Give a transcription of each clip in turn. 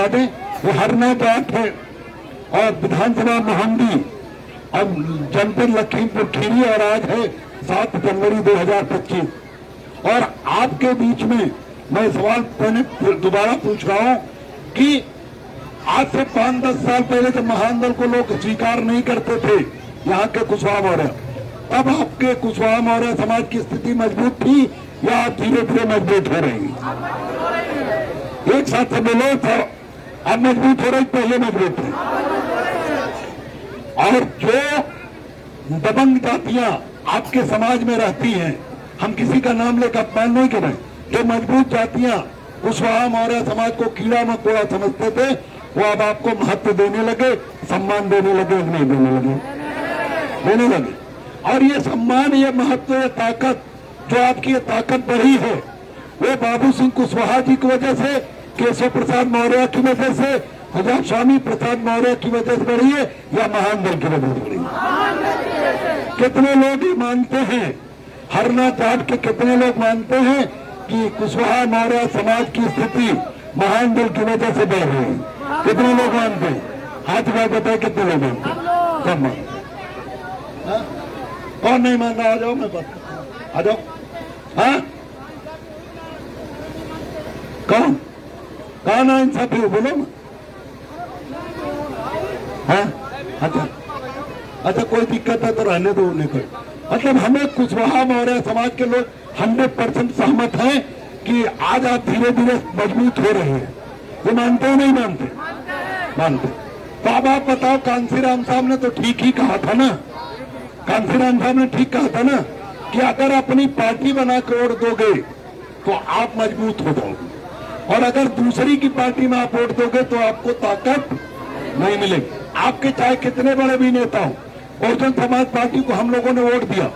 बता दें, वो हरना जाट है और विधानसभा महामंत्री अब जनपद लखीमपुर खीरी और आज है 7 जनवरी 2025। और आपके बीच में मैं सवाल मैंने दोबारा पूछ रहा हूं कि आज से 5-10 साल पहले जब महानदल को लोग स्वीकार नहीं करते थे यहाँ के कुशवाहा मौर्य, तब आपके कुशवाहा मौर्य समाज की स्थिति मजबूत थी या आप धीरे धीरे मजबूत हो रही? एक साथ से बोलो तो अब मजबूत हो रही, पहले मजबूत थे। और जो दबंग जातियां आपके समाज में रहती हैं, हम किसी का नाम लेकर अपमान नहीं कर रहे, जो मजबूत जातियां कुशवाहा मौर्य समाज को कीड़ा मकोड़ा समझते थे, वो अब आपको महत्व देने लगे, सम्मान देने लगे, नहीं देने लगे? देने लगे। और ये सम्मान, ये महत्व, ये ताकत, जो आपकी ये ताकत बढ़ी है, वो बाबू सिंह कुशवाहा जी की वजह से, केशव प्रसाद मौर्य की वजह से, हजार स्वामी प्रसाद मौर्य की वजह से बढ़ी है या महानदल की वजह से बढ़ी है? कितने लोग ये मानते हैं, हरना जाट के कितने लोग मानते हैं कि कुशवाहा मौर्य समाज की स्थिति महानदल की वजह से बढ़ रही है? कितने लोग मानते हैं? हाथ बात बताए, कितने लोग मानते हैं? सब मानते। कौन नहीं मान रहा? आ जाओ, मैं बात करता हूं, आ जाओ। हाँ, कौन है इंसाफी हो, बोलो ना। हाँ, अच्छा, कोई दिक्कत है तो रहने दो उन्हें। कोई मतलब हमें कुशवाहा मौर्य समाज के लोग 100% सहमत हैं कि आज आप धीरे धीरे मजबूत हो रहे हैं। ये मानते हो नहीं मानते? मानते। तो अब आप बताओ, कांसीराम साहब ने तो ठीक ही कहा था ना, कांसीराम साहब ने ठीक कहा था ना कि अगर अपनी पार्टी बना के वोट दोगे तो आप मजबूत हो जाओगे, और अगर दूसरी की पार्टी में आप वोट दोगे तो आपको ताकत नहीं मिलेगी। आपके चाहे कितने बड़े भी नेता हो, बहुजन समाज पार्टी को हम लोगों ने वोट दिया,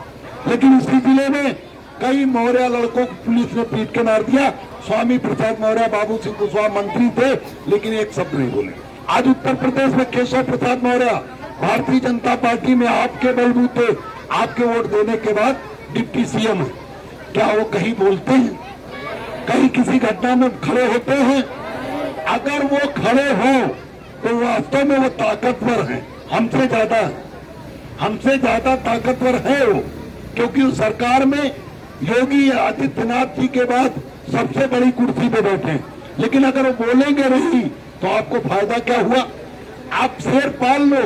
लेकिन इसी जिले में कई मौर्य लड़कों को पुलिस ने पीट के मार दिया। स्वामी प्रसाद मौर्य, बाबू सिंह कुशवाहा मंत्री थे, लेकिन एक शब्द नहीं बोले। आज उत्तर प्रदेश में केशव प्रसाद मौर्य भारतीय जनता पार्टी में आपके बलबूते, आपके वोट देने के बाद डिप्टी सीएम है। क्या वो कहीं बोलते हैं? कहीं किसी घटना में खड़े होते हैं? अगर वो खड़े हो तो वास्तव में वो ताकतवर हैं, हमसे ज्यादा ताकतवर है वो, क्योंकि उस सरकार में योगी आदित्यनाथ जी के बाद सबसे बड़ी कुर्सी पे बैठे हैं। लेकिन अगर वो बोलेंगे नहीं तो आपको फायदा क्या हुआ? आप शेर पाल लो,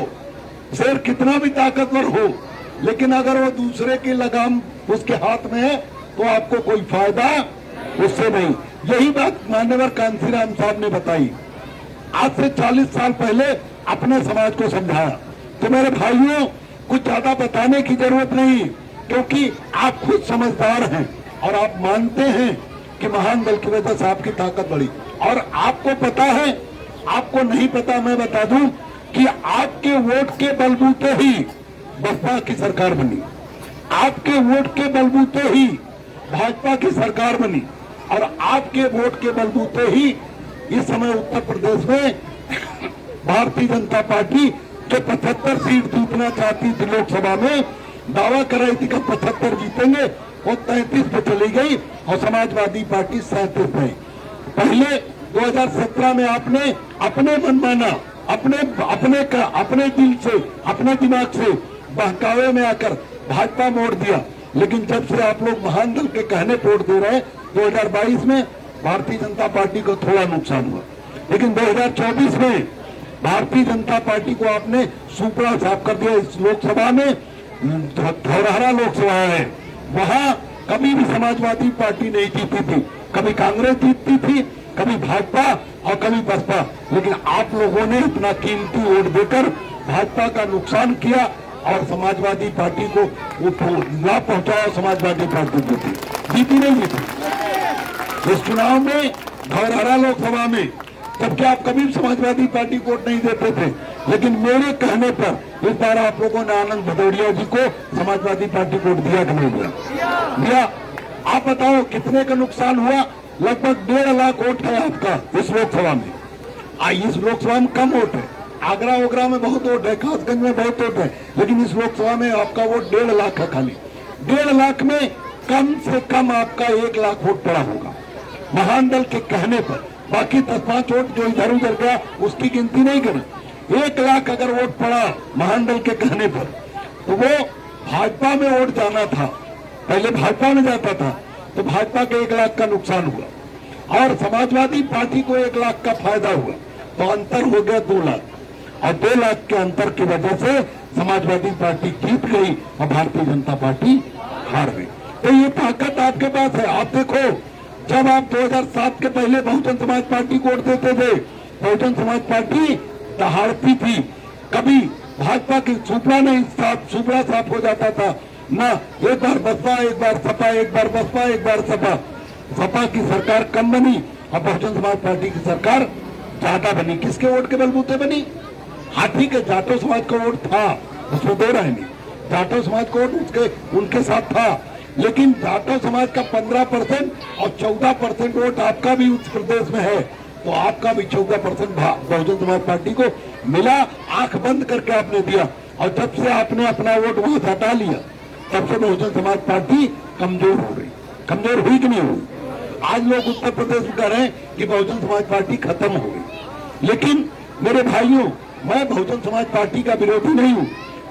शेर कितना भी ताकतवर हो, लेकिन अगर वो दूसरे की लगाम उसके हाथ में है तो आपको कोई फायदा उससे नहीं। यही बात मान्यवर कांसीराम साहब ने बताई, आज से 40 साल पहले अपने समाज को समझाया। तो मेरे भाइयों, कुछ ज्यादा बताने की जरूरत नहीं, क्योंकि आप खुद समझदार हैं और आप मानते हैं कि महानदल की वजह से आपकी ताकत बढ़ी। और आपको पता है, आपको नहीं पता मैं बता दूं कि आपके वोट के बलबूते ही बसपा की सरकार बनी, आपके वोट के बलबूते ही भाजपा की सरकार बनी, और आपके वोट के बलबूते ही इस समय उत्तर प्रदेश में भारतीय जनता पार्टी जो 75 सीट जीतना चाहती थी लोकसभा में, दावा कर रही थी कि 75 जीतेंगे, वो 33 पे चली गई और समाजवादी पार्टी 37 में। पहले 2017 में आपने अपने मनमाना, अपने दिल से, अपने दिमाग से बहकावे में आकर भाजपा मोड़ दिया। लेकिन जब से आप लोग महानदल के कहने वोट दे रहे हैं, 2022 में भारतीय जनता पार्टी को थोड़ा नुकसान हुआ, लेकिन 2024 में भारतीय जनता पार्टी को आपने सुपड़ा साफ कर दिया। इस लोकसभा में, धौरहरा लोकसभा है, वहां कभी भी समाजवादी पार्टी नहीं जीती थी, कभी कांग्रेस जीतती थी, कभी भाजपा और कभी बसपा, लेकिन आप लोगों ने इतना कीमती वोट देकर भाजपा का नुकसान किया और समाजवादी पार्टी को ना पहुंचाया। समाजवादी पार्टी जीती नहीं जीती इस चुनाव में, धौरहरा लोकसभा में। तब क्या आप कभी समाजवादी पार्टी को वोट नहीं देते थे? लेकिन मेरे कहने पर इस बार आप लोगों ने आनंद भदौरिया जी को समाजवादी पार्टी को वोट दिया कि नहीं दिया? आप बताओ कितने का नुकसान हुआ? लगभग 1.5 लाख वोट है आपका इस लोकसभा में। इस लोकसभा में कम वोट है, आगरा वगैरह में बहुत वोट है, खासगंज में बहुत वोट है, लेकिन इस लोकसभा में आपका वोट 1.5 लाख है खाली। 1.5 लाख में कम से कम आपका 1 लाख वोट पड़ा होगा। महानदल के कहने पर बाकी 10-5 वोट जो इधर उधर गया उसकी गिनती नहीं करना। 1 लाख अगर वोट पड़ा महानंदल के कहने पर तो वो भाजपा में वोट जाना था, पहले भाजपा में जाता था तो भाजपा के 1 लाख का नुकसान हुआ और समाजवादी पार्टी को 1 लाख का फायदा हुआ, तो अंतर हो गया 2 लाख और 2 लाख के अंतर की वजह से समाजवादी पार्टी जीत गई और भारतीय जनता पार्टी हार गई। तो ये ताकत आपके पास है। आप देखो, जब आप 2007 के पहले बहुजन समाज पार्टी को वोट देते थे, बहुजन समाज पार्टी दहाड़ती थी, कभी भाजपा की सुपड़ा नहीं सुपड़ा साफ हो जाता था ना, एक बार बसपा एक बार सपा, एक बार बसपा एक बार सपा। सपा की सरकार कम बनी और बहुजन समाज पार्टी की सरकार ज्यादा बनी। किसके वोट के बलबूते बनी? हाथी के जाटो समाज का वोट था, उसमें 2 राय नहीं, जाटो समाज का वोट उनके साथ था, लेकिन जाटो समाज का 15% और 14% वोट आपका भी उत्तर प्रदेश में है, तो आपका भी 14% बहुजन समाज पार्टी को मिला। आंख बंद करके आपने दिया और जब से आपने अपना वोट वहां से हटा लिया तब से बहुजन समाज पार्टी कमजोर हो गई। कमजोर हुई कि नहीं हुई? आज लोग उत्तर प्रदेश में कह रहे हैं कि बहुजन समाज पार्टी खत्म हो गई, लेकिन मेरे भाइयों, मैं बहुजन समाज पार्टी का विरोधी नहीं हूं।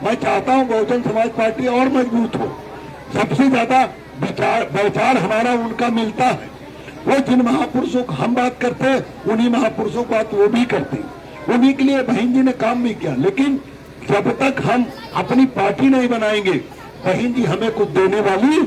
मैं चाहता हूं बहुजन समाज पार्टी और मजबूत हो। सबसे ज्यादा विचार हमारा उनका मिलता है। वो जिन महापुरुषों को हम बात करते हैं उन्हीं महापुरुषों को बात वो भी करते हैं। उन्हीं के लिए बहन जी ने काम भी किया, लेकिन जब तक हम अपनी पार्टी नहीं बनाएंगे बहन जी हमें कुछ देने वाली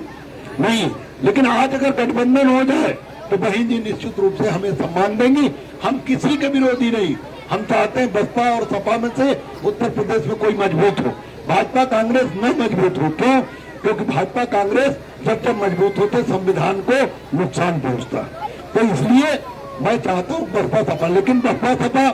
नहीं। लेकिन आज अगर गठबंधन हो जाए तो बहन जी निश्चित रूप से हमें सम्मान देंगी। हम किसी के विरोधी नहीं, हम चाहते हैं बसपा और सपा में से उत्तर प्रदेश में कोई मजबूत हो, भाजपा कांग्रेस न मजबूत हो। क्यों? क्योंकि भाजपा कांग्रेस जब मजबूत होते संविधान को नुकसान पहुंचता है। तो इसलिए मैं चाहता हूं बसपा सपा, लेकिन बसपा सपा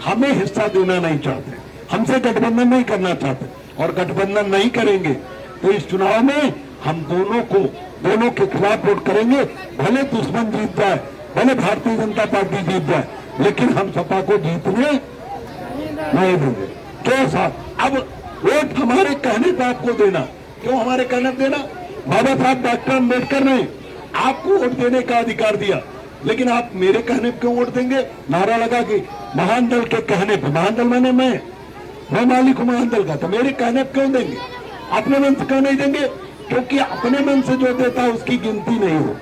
हमें हिस्सा देना नहीं चाहते, हमसे गठबंधन नहीं करना चाहते और गठबंधन नहीं करेंगे तो इस चुनाव में हम दोनों के खिलाफ वोट करेंगे। भले दुश्मन जीत जाए, भले भारतीय जनता पार्टी जीत जाए, लेकिन हम सपा को जीतने नहीं देंगे। क्यों साहब? अब वोट हमारे कहने पर आपको देना, क्यों हमारे कहने पर देना? बाबा साहब डॉक्टर अम्बेडकर ने आपको वोट देने का अधिकार दिया, लेकिन आप मेरे कहने पर क्यों वोट देंगे? नारा लगा कि महानंदल के कहने पर, महानंदल माने मैं मालिक हूं महानंदल का, तो मेरे कहने पर क्यों देंगे? अपने मन से क्यों नहीं देंगे? क्योंकि अपने मन से जो देता है उसकी गिनती नहीं हो,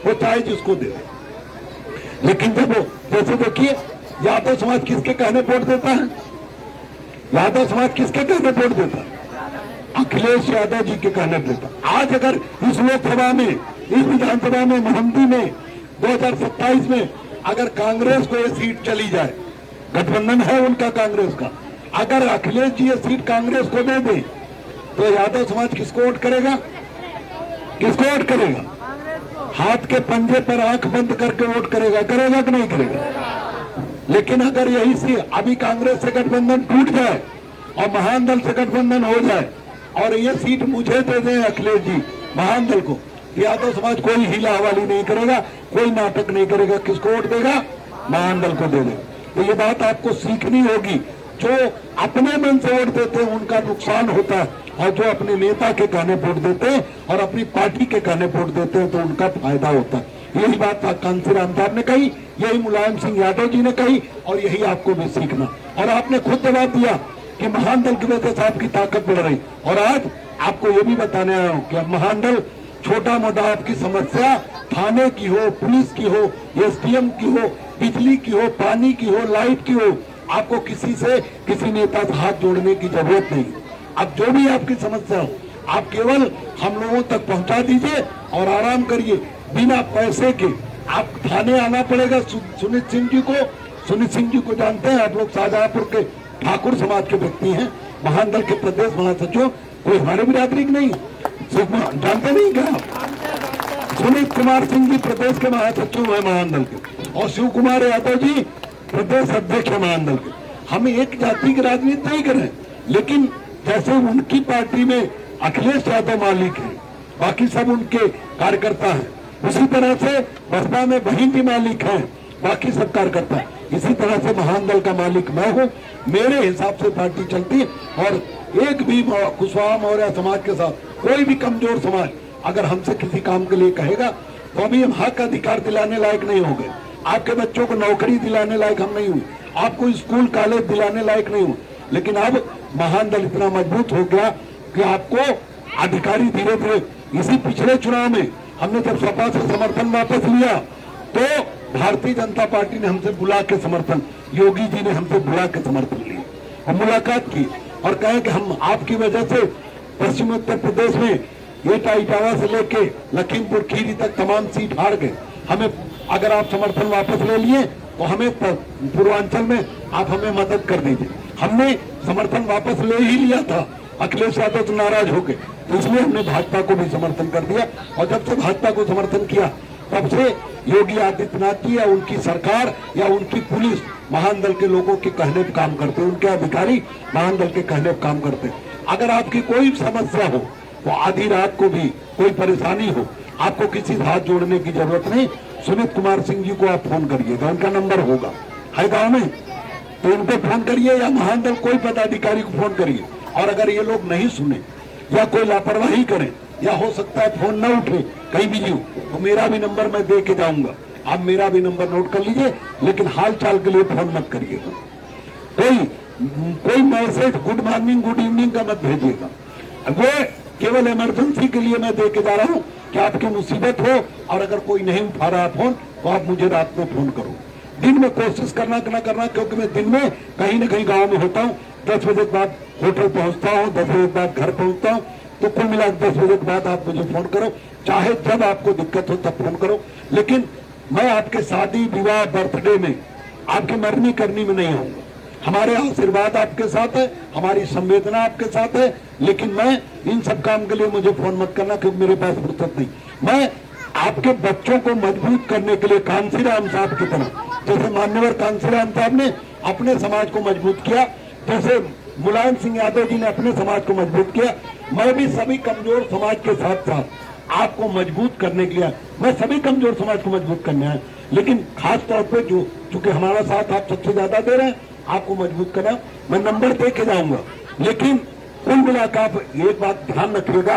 वो चाहे जिसको दे दे। लेकिन जब वो जैसे देखिए यादव समाज किसके कहने वोट देता है? यादव समाज किसके कहने वोट देता है? अखिलेश यादव जी के कहने देता। आज अगर इस लोकसभा में, इस विधानसभा में, महमदी में 2027 में अगर कांग्रेस को ये सीट चली जाए, गठबंधन है उनका कांग्रेस का, अगर अखिलेश जी ये सीट कांग्रेस को दे दे तो यादव समाज किसको वोट करेगा? किसको वोट करेगा? हाथ के पंजे पर आंख बंद करके वोट करेगा। करेगा कि नहीं करेगा? लेकिन अगर यही से अभी कांग्रेस से गठबंधन टूट जाए और महानंदल से गठबंधन हो जाए और ये सीट मुझे दे दें अखिलेश जी महानंदल को, यादव समाज कोई हीला हवाली नहीं करेगा, कोई नाटक नहीं करेगा। किसको वोट देगा? महानंदल को दे देगा। तो ये बात आपको सीखनी होगी। जो अपने मन से वोट देते हैं उनका नुकसान होता है, और जो अपने नेता के कहने वोट देते हैं और अपनी पार्टी के कहने वोट देते हैं तो उनका फायदा होता है। यही बात कांसीराम साहब ने कही, यही मुलायम सिंह यादव जी ने कही, और यही आपको भी सीखना। और आपने खुद जवाब दिया कि महानंदल की वजह से आपकी ताकत बढ़ रही, और आज आपको ये भी बताने आया हूँ कि महानंदल छोटा मोटा आपकी समस्या थाने की हो, पुलिस की हो, एसडीएम की हो, बिजली की हो, पानी की हो, लाइट की हो, आपको किसी नेता से हाथ जोड़ने की जरूरत नहीं। अब जो भी आपकी समस्या हो आप केवल हम लोगों तक पहुंचा दीजिए और आराम करिए बिना पैसे के। आप थाने आना पड़ेगा। सुनीत सिंह जी को जानते हैं आप लोग, शाहजहांपुर के ठाकुर समाज के व्यक्ति हैं, महानंदल के प्रदेश महासचिव, कोई हमारे बिरादरी की नहीं, जानते नहीं क्या? सुनीत कुमार सिंह जी प्रदेश के महासचिव है महानंदल के, और शिव कुमार यादव जी प्रदेश अध्यक्ष है महानंदल के। हम एक जाति की राजनीति नहीं कर रहे, लेकिन जैसे उनकी पार्टी में अखिलेश यादव मालिक है, बाकी सब उनके कार्यकर्ता हैं, उसी तरह से बसपा में बहन जी मालिक हैं, बाकी सब कार्यकर्ता है। इसी तरह से महानंदल का मालिक मैं हूँ। मेरे हिसाब से पार्टी चलती, और एक भी कुशवाहा मौर्य समाज के साथ कोई भी कमजोर समाज अगर हमसे किसी काम के लिए कहेगा तो अभी हम हक अधिकार दिलाने लायक नहीं हो गए। आपके बच्चों को नौकरी दिलाने लायक हम नहीं हुए, आपको स्कूल कॉलेज दिलाने लायक नहीं हुए, लेकिन अब महान दल इतना मजबूत हो गया कि आपको अधिकारी धीरे धीरे, इसी पिछले चुनाव में हमने जब सपा से समर्थन वापस लिया तो भारतीय जनता पार्टी ने हमसे बुला के समर्थन, योगी जी ने हमसे बुला के समर्थन लिया और मुलाकात की और कहे कि हम आपकी वजह से पश्चिम उत्तर प्रदेश में एटा इटावा से लेके लखीमपुर खीरी तक तमाम सीट हार गए, हमें अगर आप समर्थन वापस ले लिए तो हमें पूर्वांचल में आप हमें मदद कर दीजिए। हमने समर्थन वापस ले ही लिया था, अखिलेश यादव तो नाराज हो गए, तो इसलिए हमने भाजपा को भी समर्थन कर दिया और जब से भाजपा को समर्थन किया तब से योगी आदित्यनाथ जी या उनकी सरकार या उनकी पुलिस महान दल के लोगों के कहने पर काम करते, उनके अधिकारी महान दल के कहने पर काम करते। अगर आपकी कोई समस्या हो तो आधी रात को भी कोई परेशानी हो, आपको किसी से हाथ जोड़ने की जरूरत नहीं, सुमित कुमार सिंह जी को आप फोन करिएगा, उनका नंबर होगा है गाँव में, तो उनको फोन करिए या महान दल कोई पदाधिकारी को फोन करिए। और अगर ये लोग नहीं सुने या कोई लापरवाही करें या हो सकता है फोन न उठे, कहीं बिजी हो, तो मेरा भी नंबर मैं दे के जाऊंगा, आप मेरा भी नंबर नोट कर लीजिए, लेकिन हाल चाल के लिए फोन मत करिएगा, कोई message good morning good evening का मत भेजिएगा, वो केवल इमरजेंसी के लिए मैं दे के जा रहा हूँ कि आपकी मुसीबत हो और अगर कोई नहीं उठा रहा फोन तो आप मुझे रात में फोन करो। दिन में कोशिश करना करना, क्योंकि मैं दिन में कहीं न कहीं गांव में होता हूँ, 10 बजे के बाद होटल पहुंचता हूँ, 10 बजे के बाद घर पहुंचता हूँ, तो कुल मिला 10 बजे के बाद आप मुझे फोन करो, चाहे जब आपको दिक्कत हो तब फोन करो, लेकिन मैं आपके शादी विवाह बर्थडे में आपकी मरनी करनी में नहीं आऊंगा। हमारे आशीर्वाद आपके साथ है, हमारी संवेदना आपके साथ है, लेकिन मैं इन सब काम के लिए मुझे फोन मत करना क्योंकि मेरे पास फुर्सत नहीं। मैं आपके बच्चों को मजबूत करने के लिए कांसीराम साहब की तरह, जैसे मान्यवर कांसीराम साहब ने अपने समाज को मजबूत किया, जैसे मुलायम सिंह यादव जी ने अपने समाज को मजबूत किया, मैं भी सभी कमजोर समाज के साथ साथ आपको मजबूत करने के लिए, मैं सभी कमजोर समाज को मजबूत करने आया, लेकिन खास तौर पे जो चूंकि हमारा साथ आप सबसे ज्यादा दे रहे हैं, आपको मजबूत करना, मैं नंबर दे के जाऊंगा, लेकिन कुल मिलाकर आप एक बात ध्यान रखिएगा,